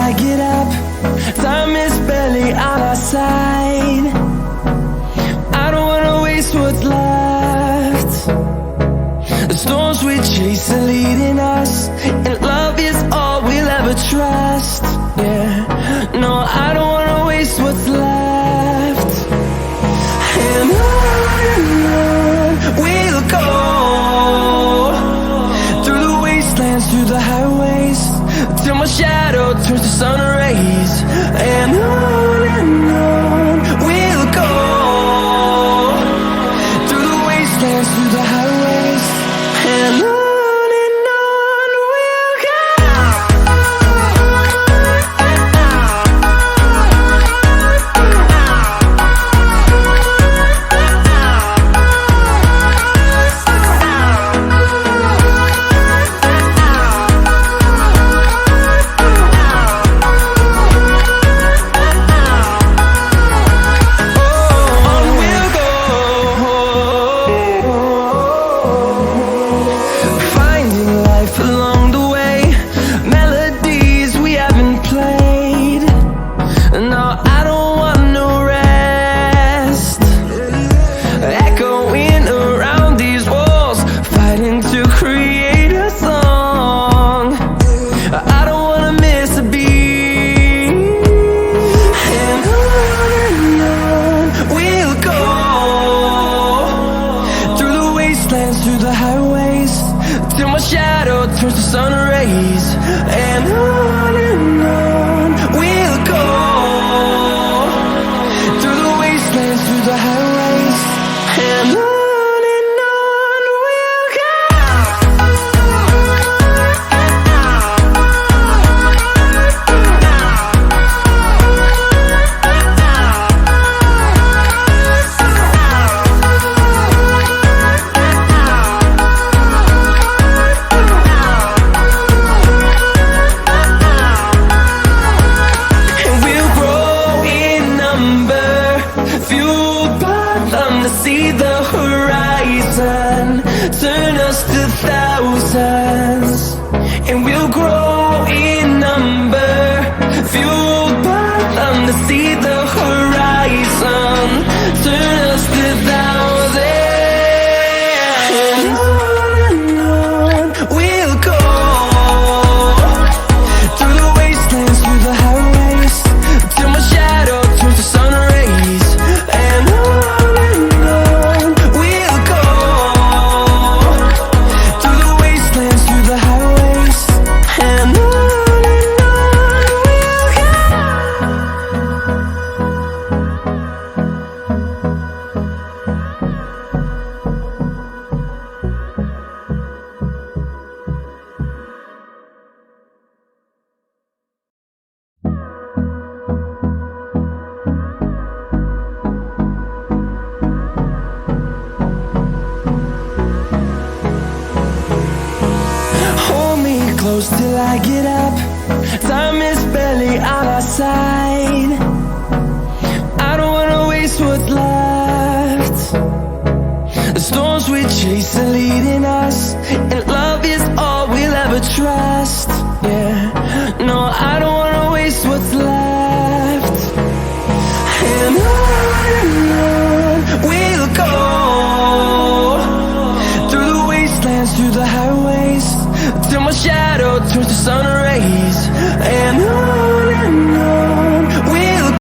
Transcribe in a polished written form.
I get up. Time is barely on our side. I don't wanna waste what's left. The storms we chase are leading us, and love is all we'll ever trust. Yeah, no, I don't wanna waste what's left. And on we'll go, through the wastelands, through the highways, till my shadow turns to sun rays. And on we'll go, through the wastelands, through the highways, and on. Through the highways, till my shadow turns to sun rays. And on we'll go, through the wastelands, through the highways, and on. See the horizon, turn us to thousands, and we'll grow in number, fueled by them to see the horizon, turn us to thousands. And on we'll go, through the wastelands, through the highways, till my shadow turns to sun rays. And close till I get up. Time is barely on our side. I don't wanna waste what's left. The storms we chase are leading us, and love is all we'll ever trust. Yeah, no, I don't wanna waste what's left. And on we'll go, through the wastelands, through the highways, till my shadow turns to sun rays. And